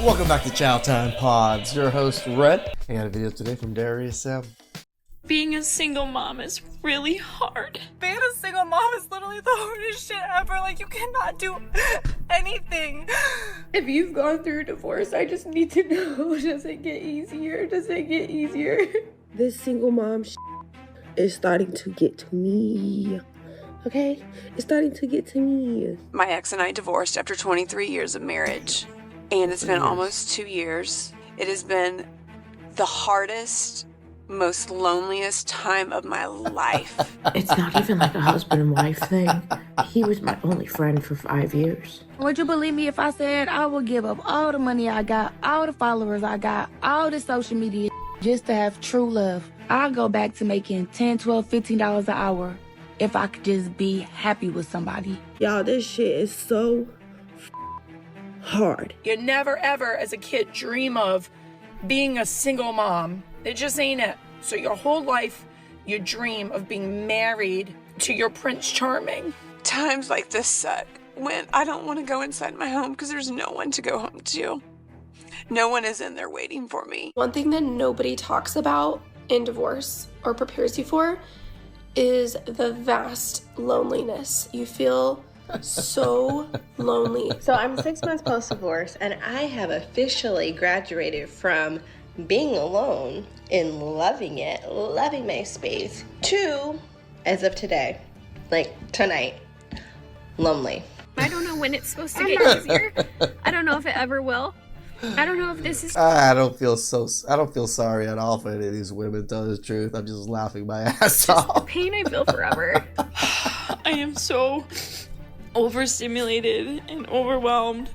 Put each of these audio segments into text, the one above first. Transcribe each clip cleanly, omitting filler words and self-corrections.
Welcome back to Chow Time Pods. Your host, Red. I got a video today from Darius Sam. Being a single mom is really hard. Being a single mom is literally the hardest shit ever. Like, you cannot do anything. If you've gone through a divorce, I just need to know, does it get easier? Does it get easier? This single mom is starting to get to me. Okay? It's starting to get to me. My ex and I divorced after 23 years of marriage. And it's been almost 2 years. It has been the hardest, most loneliest time of my life. It's not even like a husband and wife thing. He was my only friend for 5 years. Would you believe me if I said I would give up all the money I got, all the followers I got, all the social media just to have true love? I'll go back to making $10, $12, $15 an hour if I could just be happy with somebody. Y'all, this shit is so hard. You never ever as a kid dream of being a single mom. It just ain't it. So your whole life you dream of being married to your Prince Charming. Times like this suck when I don't want to go inside my home because there's no one to go home to. No one is in there waiting for me. One thing that nobody talks about in divorce or prepares you for is the vast loneliness. You feel so lonely. So I'm 6 months post-divorce, and I have officially graduated from being alone and loving it, loving my space, to, as of today, like tonight, lonely. I don't know when it's supposed to get easier. I don't know if it ever will. I don't know if this is... I don't feel sorry at all for any of these women, to tell the truth. I'm just laughing my ass the off. pain I feel forever. I am so overstimulated and overwhelmed.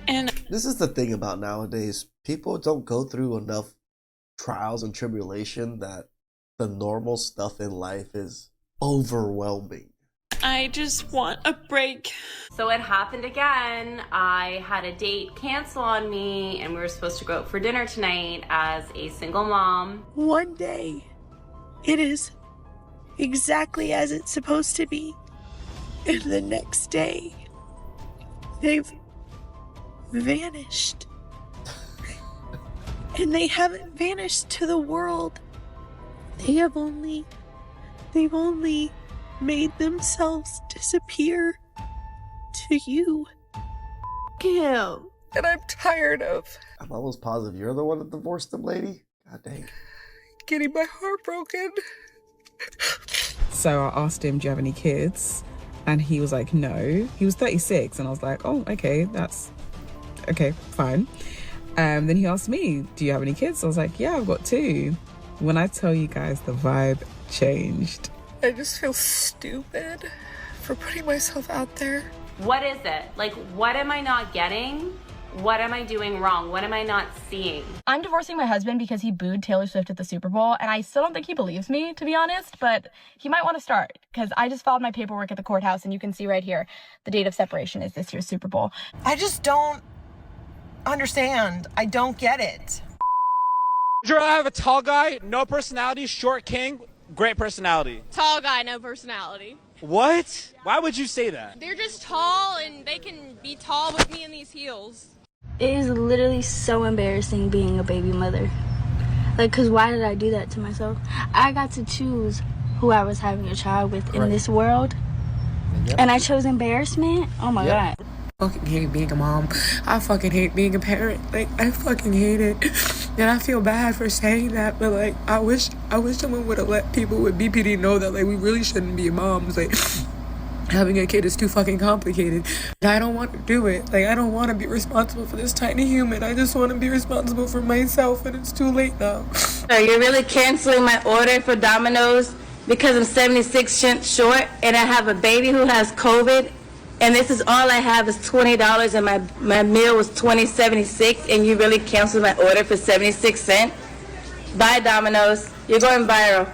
And This is the thing about nowadays. People don't go through enough trials and tribulation that the normal stuff in life is overwhelming. I just want a break. So it happened again. I had a date cancel on me and we were supposed to go out for dinner tonight as a single mom. One day, it is exactly as it's supposed to be. And the next day, they've vanished. And they haven't vanished to the world. They've only made themselves disappear to you. Kim. And I'm tired of I'm almost positive you're the one that divorced them, lady. God dang. getting my heart broken. So I asked him, do you have any kids? And he was like, no. He was 36. And I was like, oh, okay, that's okay, fine. Then he asked me, do you have any kids? I was like, yeah, I've got 2. When I tell you guys, the vibe changed. I just feel stupid for putting myself out there. What is it? Like, what am I not getting? What am I doing wrong? What am I not seeing? I'm divorcing my husband because he booed Taylor Swift at the Super Bowl, and I still don't think he believes me, to be honest, but he might want to start, because I just filed my paperwork at the courthouse, and you can see right here, the date of separation is this year's Super Bowl. I just don't understand. I don't get it. I have a tall guy, no personality, short king, great personality. Tall guy, no personality. What? Why would you say that? They're just tall and they can be tall with me in these heels. It is literally so embarrassing being a baby mother. Like, cause why did I do that to myself? I got to choose who I was having a child with in this world. Yep. And I chose embarrassment. Oh my God. I fucking hate being a mom. I fucking hate being a parent. Like, I fucking hate it. And I feel bad for saying that, but like, I wish someone would have let people with BPD know that like we really shouldn't be moms. Like, having a kid is too fucking complicated. I don't want to do it. Like, I don't want to be responsible for this tiny human. I just want to be responsible for myself, and it's too late now. So you're really canceling my order for Domino's because I'm 76 cents short and I have a baby who has COVID, and this is all I have is $20 and my meal was $20.76, and you really canceled my order for 76 cents? Bye, Domino's. You're going viral.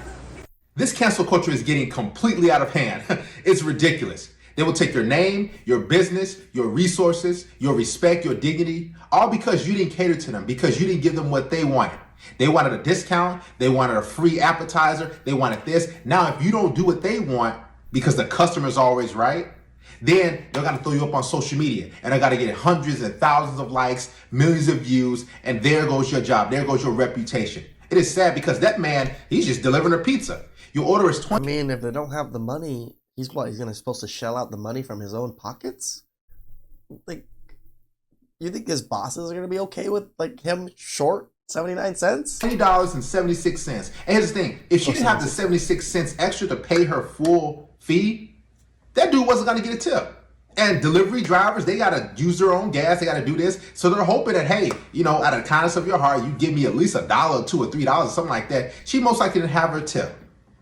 This cancel culture is getting completely out of hand. It's ridiculous. They will take your name, your business, your resources, your respect, your dignity, all because you didn't cater to them, because you didn't give them what they wanted. They wanted a discount, they wanted a free appetizer, they wanted this. Now, if you don't do what they want because the customer's always right, Then they're gonna throw you up on social media and they're gonna get hundreds and thousands of likes, millions of views, and there goes your job, there goes your reputation. It is sad because that man, he's just delivering a pizza. Your order is 20. I mean, if they don't have the money, he's supposed to shell out the money from his own pockets? Like, you think his bosses are gonna be okay with like him short 79 cents? $20.76. And here's the thing, if she didn't have the 76 cents extra to pay her full fee, that dude wasn't gonna get a tip. And delivery drivers, they gotta use their own gas, they gotta do this. So they're hoping that, hey, out of the kindness of your heart, you give me at least $1 or $2 or $3 or something like that. She most likely didn't have her tip.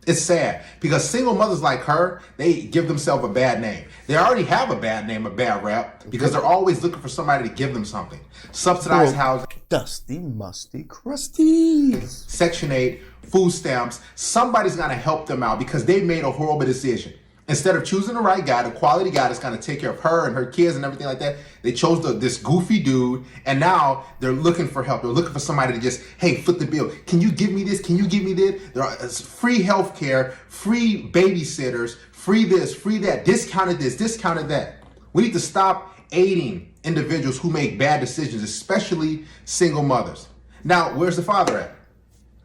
It's sad because single mothers like her, they give themselves a bad name. They already have a bad name, a bad rap, because they're always looking for somebody to give them something. Subsidized housing. Dusty, musty, crusty. Section 8, food stamps. Somebody's gonna help them out because they made a horrible decision. Instead of choosing the right guy, the quality guy that's gonna take care of her and her kids and everything like that, they chose this goofy dude, and now they're looking for help. They're looking for somebody to just, hey, foot the bill. Can you give me this? Can you give me that? There are free health care, free babysitters, free this, free that, discounted this, discounted that. We need to stop aiding individuals who make bad decisions, especially single mothers. Now, where's the father at?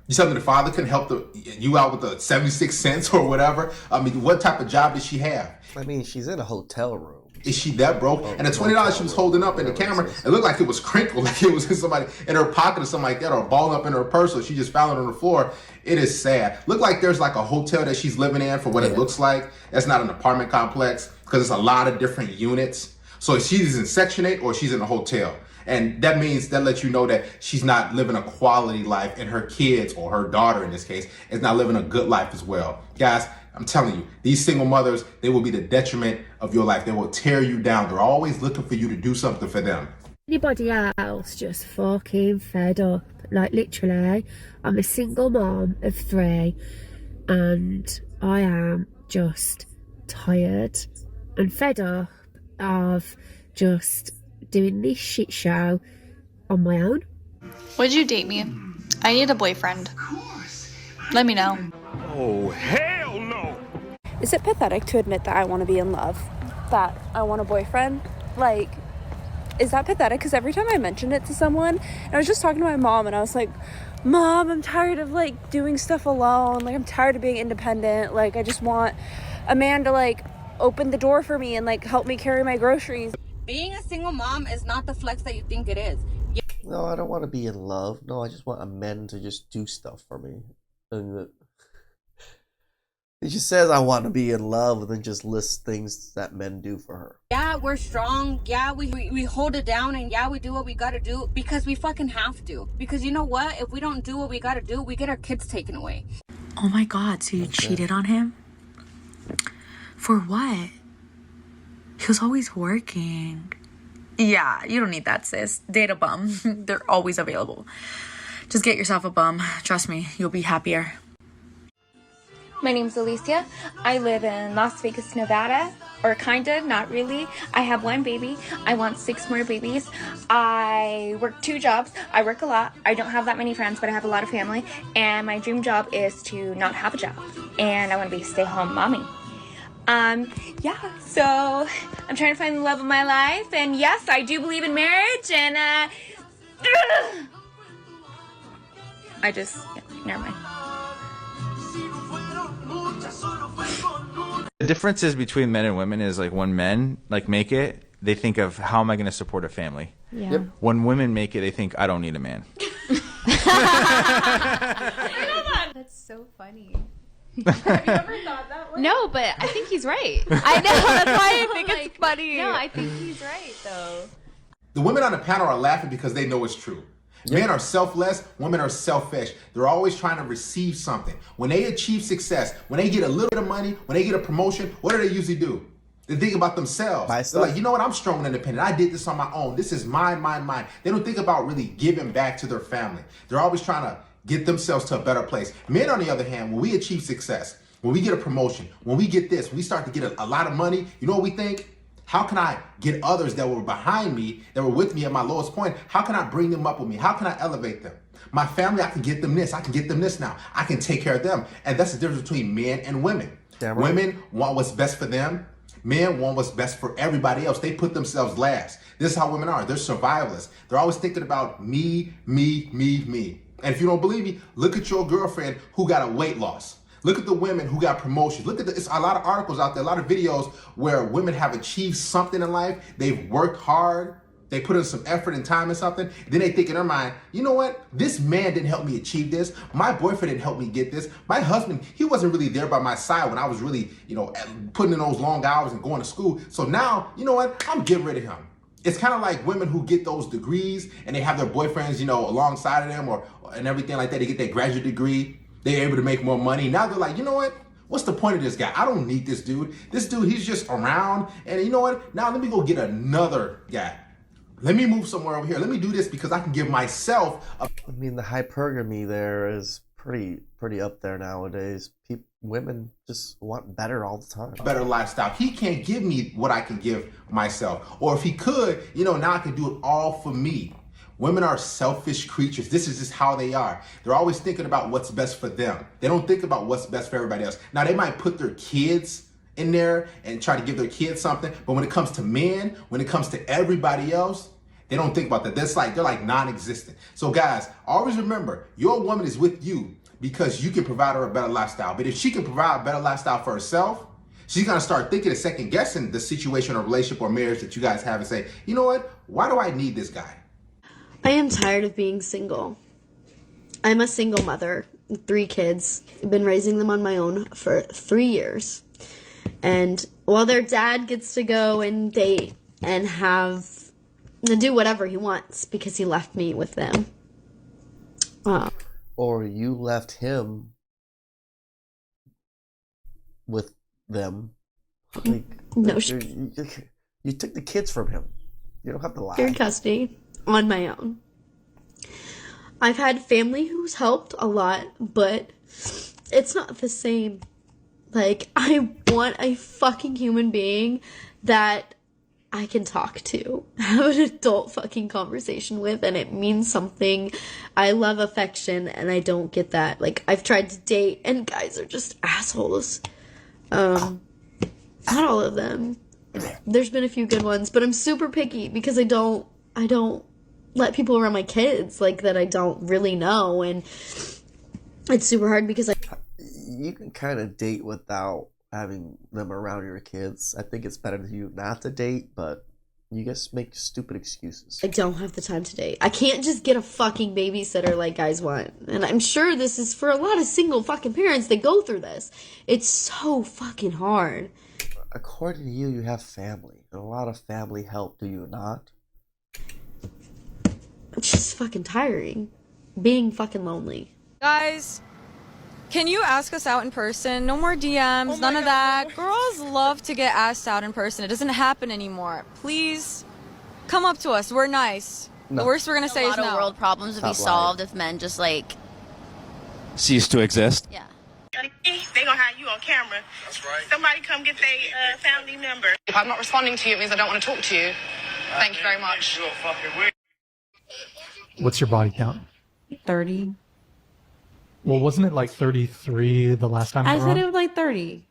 You telling me the father can help you out with the 76 cents or whatever? I mean, what type of job does she have? I mean, she's in a hotel room. Is she that broke? And the $20 she was holding up in the camera, it looked like it was crinkled, like it was in somebody in her pocket or something like that, or balled up in her purse, or she just found it on the floor. It is sad. Look like there's like a hotel that she's living in for what it looks like. That's not an apartment complex because it's a lot of different units. So she's in Section 8 or she's in a hotel. And that means that lets you know that she's not living a quality life, and her kids, or her daughter in this case, is not living a good life as well. Guys, I'm telling you, these single mothers, they will be the detriment of your life. They will tear you down. They're always looking for you to do something for them. Anybody else just fucking fed up? Like, literally, I'm a single mom of 3, and I am just tired and fed up of just doing this shit show on my own. Would you date me? I need a boyfriend. Let me know. Oh, hell no! Is it pathetic to admit that I want to be in love? That I want a boyfriend? Like, is that pathetic? Because every time I mention it to someone, and I was just talking to my mom, and I was like, Mom, I'm tired of, like, doing stuff alone. Like, I'm tired of being independent. Like, I just want a man to, like, open the door for me and, like, help me carry my groceries. Being a single mom is not the flex that you think it is. No, I don't want to be in love. No, I just want a man to just do stuff for me. And she says I want to be in love and then just lists things that men do for her. Yeah, we're strong. Yeah, we hold it down, and yeah, we do what we gotta do because we fucking have to. Because you know what? If we don't do what we gotta do, we get our kids taken away. Oh my God, so you cheated on him? For what? He was always working. Yeah, you don't need that, sis. Date a bum. They're always available. Just get yourself a bum. Trust me, you'll be happier. My name's Alicia. I live in Las Vegas, Nevada. Or kinda, not really. I have 1 baby. I want 6 more babies. I work 2 jobs. I work a lot. I don't have that many friends, but I have a lot of family. And my dream job is to not have a job. And I want to be a stay-home mommy. Yeah, so I'm trying to find the love of my life, and yes, I do believe in marriage, and, never mind. The differences between men and women is like when men make it, they think of how am I going to support a family. Yeah. Yep. When women make it, they think I don't need a man. That's so funny. Have you ever thought that way? No, but I think he's right. I know, that's why I think it's funny. No, I think he's right, though. The women on the panel are laughing because they know it's true. Men are selfless, women are selfish. They're always trying to receive something. When they achieve success, when they get a little bit of money, when they get a promotion, what do they usually do? They think about themselves. They're like, you know what, I'm strong and independent. I did this on my own. This is mine, mine, mine. They don't think about really giving back to their family. They're always trying to get themselves to a better place. Men, on the other hand, when we achieve success, when we get a promotion, when we get this, we start to get a lot of money, you know what we think? How can I get others that were behind me, that were with me at my lowest point, how can I bring them up with me? How can I elevate them? My family, I can get them this. I can get them this now. I can take care of them. And that's the difference between men and women. Women want what's best for them. Men want what's best for everybody else. They put themselves last. This is how women are. They're survivalists. They're always thinking about me, me, me, me. And if you don't believe me, look at your girlfriend who got a weight loss. Look at the women who got promotions. Look at it's a lot of articles out there, a lot of videos where women have achieved something in life. They've worked hard. They put in some effort and time in something. Then they think in their mind, you know what? This man didn't help me achieve this. My boyfriend didn't help me get this. My husband, he wasn't really there by my side when I was really, putting in those long hours and going to school. So now, you know what? I'm getting rid of him. It's kind of like women who get those degrees and they have their boyfriends, alongside of them and everything like that. They get their graduate degree. They're able to make more money. Now they're like, you know what? What's the point of this guy? I don't need this dude. This dude, he's just around. And you know what? Now let me go get another guy. Let me move somewhere over here. Let me do this because I can give myself a... I mean, the hypergamy there is pretty up there nowadays. Women just want better all the time. Better lifestyle. He can't give me what I can give myself. Or if he could, now I can do it all for me. Women are selfish creatures. This is just how they are. They're always thinking about what's best for them. They don't think about what's best for everybody else. Now, they might put their kids in there and try to give their kids something, but when it comes to men, when it comes to everybody else, they don't think about that. They're like non-existent. So guys, always remember, your woman is with you because you can provide her a better lifestyle. But if she can provide a better lifestyle for herself, she's gonna start thinking and second guessing the situation or relationship or marriage that you guys have and say, you know what? Why do I need this guy? I am tired of being single. I'm a single mother, 3 kids. I've been raising them on my own for 3 years. And while their dad gets to go and date and do whatever he wants because he left me with them. Or you left him with them. Like, no, you took the kids from him. You don't have to lie. You're in custody on my own. I've had family who's helped a lot, but it's not the same. Like, I want a fucking human being that I can talk to, have an adult fucking conversation with, and it means something. I love affection, and I don't get that. Like, I've tried to date, and guys are just assholes. Not all of them. There's been a few good ones, but I'm super picky because I don't let people around my kids, like, that I don't really know, and it's super hard because you can kind of date without having them around your kids. I think it's better for you not to date, but you just make stupid excuses. I don't have the time to date. I can't just get a fucking babysitter like guys want. And I'm sure this is for a lot of single fucking parents that go through this. It's so fucking hard. According to you, you have family. And a lot of family help, do you not? It's just fucking tiring. Being fucking lonely. Guys, can you ask us out in person? No more DMs, none of that. Girls love to get asked out in person. It doesn't happen anymore. Please come up to us. We're nice. No. The worst we're going to say is no. A lot of world problems would be solved if men just cease to exist. Yeah. They gonna have you on camera. That's right. Somebody come get their family member. If I'm not responding to you, it means I don't want to talk to you. Thank you very much. What's your body count? 30. Well, wasn't it like 33 the last time? I said it was like 30.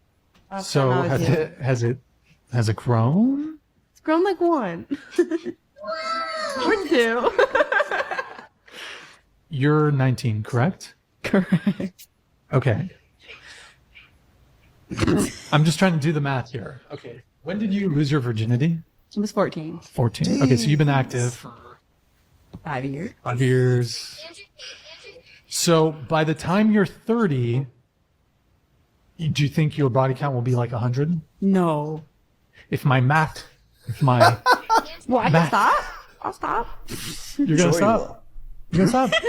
So has it grown? It's grown like 1 or 2. You're 19, correct? Correct. Okay. I'm just trying to do the math here. Okay. When did you lose your virginity? I was 14. 14. Jeez. Okay, so you've been active for 5 years. 5 years. So by the time you're 30, do you think your body count will be like 100? No. Well, I can stop. I'll stop. You're gonna stop? You're gonna stop?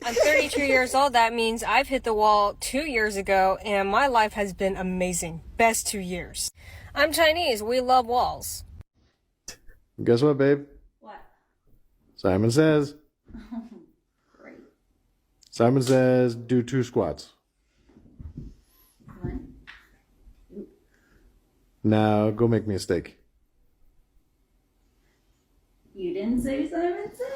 I'm 32 years old. That means I've hit the wall 2 years ago, and my life has been amazing. Best 2 years. I'm Chinese. We love walls. Guess what, babe? What? Simon says. Great. Simon says do 2 squats. One. Now go make me a steak. You didn't say Simon says.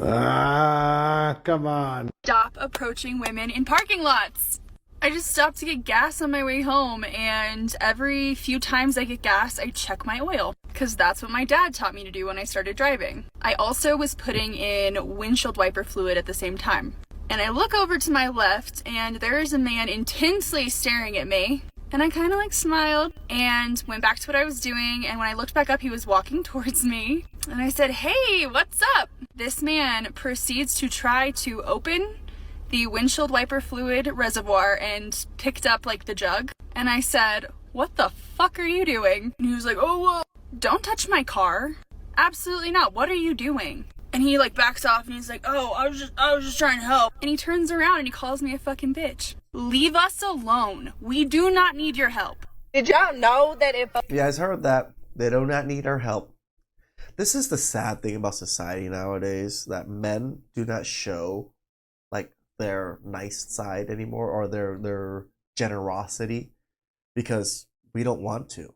Ah, come on. Stop approaching women in parking lots. I just stopped to get gas on my way home, and every few times I get gas, I check my oil, because that's what my dad taught me to do when I started driving. I also was putting in windshield wiper fluid at the same time. And I look over to my left, and there is a man intensely staring at me. And I kind of like smiled and went back to what I was doing. And when I looked back up, he was walking towards me. And I said, "Hey, what's up?" This man proceeds to try to open the windshield wiper fluid reservoir and picked up like the jug. And I said, "What the fuck are you doing?" And he was like, "Oh, well, don't touch my car." "Absolutely not. What are you doing?" And he like backs off and he's like, "Oh, I was just trying to help." And he turns around and he calls me a fucking bitch. Leave us alone. We do not need your help. Did y'all know that if You guys heard that? They do not need our help. This is the sad thing about society nowadays, that men do not show like their nice side anymore, or their generosity, because we don't want to.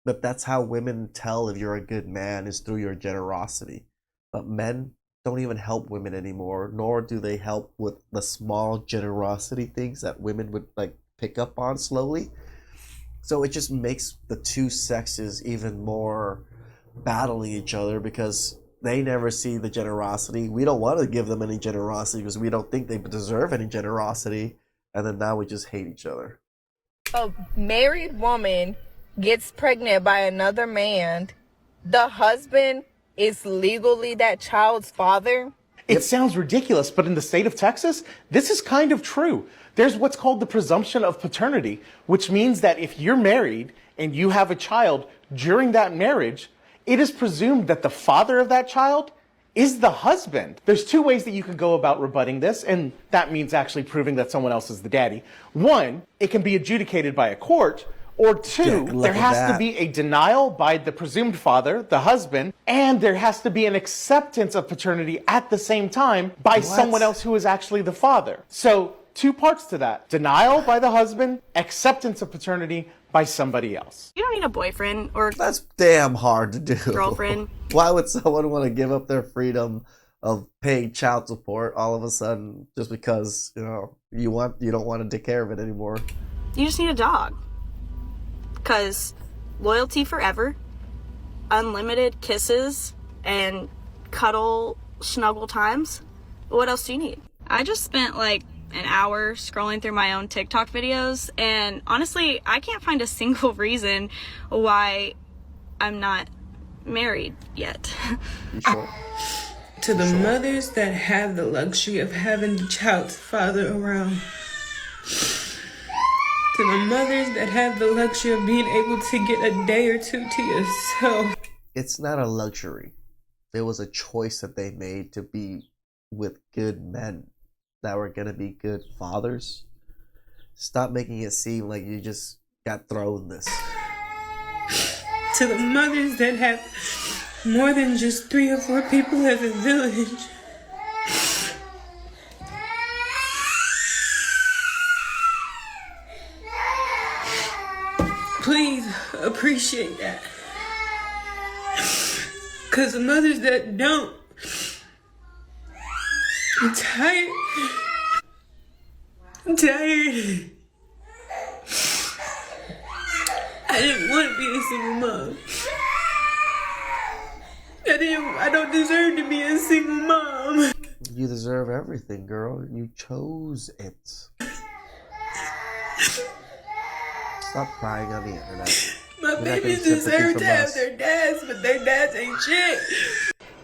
But that's how women tell if you're a good man, is through your generosity. But men don't even help women anymore, nor do they help with the small generosity things that women would like pick up on slowly. So it just makes the two sexes even more battling each other, because they never see the generosity. We don't want to give them any generosity because we don't think they deserve any generosity. And then now we just hate each other. a married woman gets pregnant by another man, the husband is legally that child's father? It sounds ridiculous, but in the state of Texas, this is kind of true. There's what's called the presumption of paternity, which means that if you're married and you have a child during that marriage, it is presumed that the father of that child is the husband. There's two ways that you can go about rebutting this, and that means actually proving that someone else is the daddy. One, it can be adjudicated by a court, or two, there has to be a denial by the presumed father, the husband, and there has to be an acceptance of paternity at the same time by someone else who is actually the father. So, two parts to that. Denial by the husband, acceptance of paternity by somebody else. You don't need a boyfriend or That's damn hard to do. girlfriend. Why would someone want to give up their freedom of paying child support all of a sudden just because, you don't want to take care of it anymore? You just need a dog. Because loyalty forever, unlimited kisses, and cuddle, snuggle times. What else do you need? I just spent like an hour scrolling through my own TikTok videos, and honestly, I can't find a single reason why I'm not married yet. You sure? To the mothers that have the luxury of having the child's father around. To the mothers that have the luxury of being able to get a day or two to yourself. It's not a luxury. There was a choice that they made to be with good men that were going to be good fathers. Stop making it seem like you just got thrown this. To the mothers that have more than just 3 or 4 people as a village. Please appreciate that. Because the mothers that don't, I'm tired. I'm tired. I didn't want to be a single mom. I don't deserve to be a single mom. You deserve everything, girl. You chose it. Stop crying on the internet. My babies deserve to have their dads, but their dads ain't shit.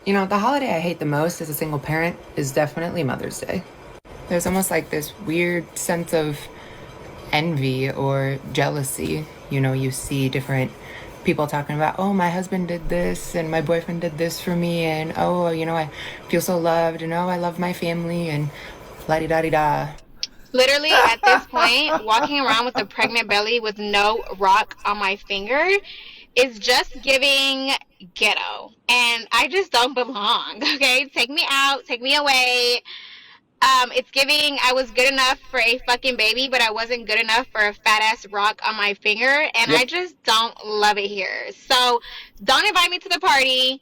You know, the holiday I hate the most as a single parent is definitely Mother's Day. There's almost like this weird sense of envy or jealousy. You know, you see different people talking about, oh, my husband did this and my boyfriend did this for me, and oh, I feel so loved, and oh, I love my family, and la-di-da-di-da. Literally, at this point, walking around with a pregnant belly with no rock on my finger is just giving ghetto. And I just don't belong, okay? Take me out, take me away. It's giving I was good enough for a fucking baby, but I wasn't good enough for a fat-ass rock on my finger. And I just don't love it here. So don't invite me to the party.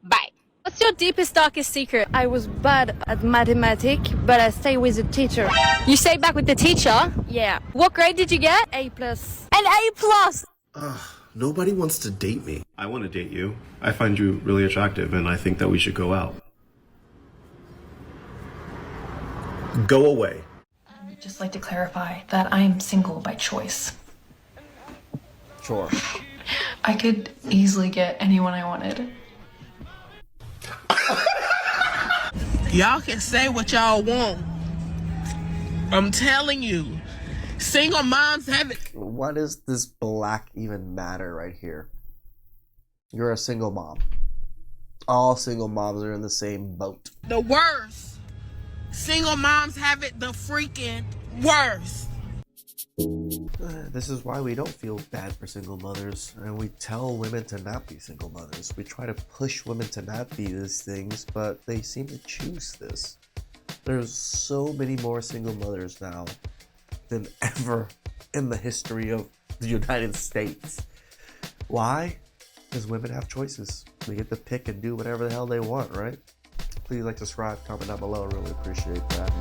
Bye. What's your deepest, darkest secret? I was bad at mathematics, but I stay with the teacher. You stayed back with the teacher? Yeah. What grade did you get? A+. An A+. Nobody wants to date me. I want to date you. I find you really attractive, and I think that we should go out. Go away. I'd just like to clarify that I am single by choice. Sure. I could easily get anyone I wanted. Y'all can say what y'all want. I'm telling you, single moms have it. Why does this black even matter right here? You're a single mom. All single moms are in the same boat. The worst. Single moms have it the freaking worst. This is why we don't feel bad for single mothers, and we tell women to not be single mothers. We try to push women to not be these things, but they seem to choose this. There's so many more single mothers now than ever in the history of the United States. Why? Because women have choices. They get to pick and do whatever the hell they want, right? Please like, subscribe, comment down below. I really appreciate that.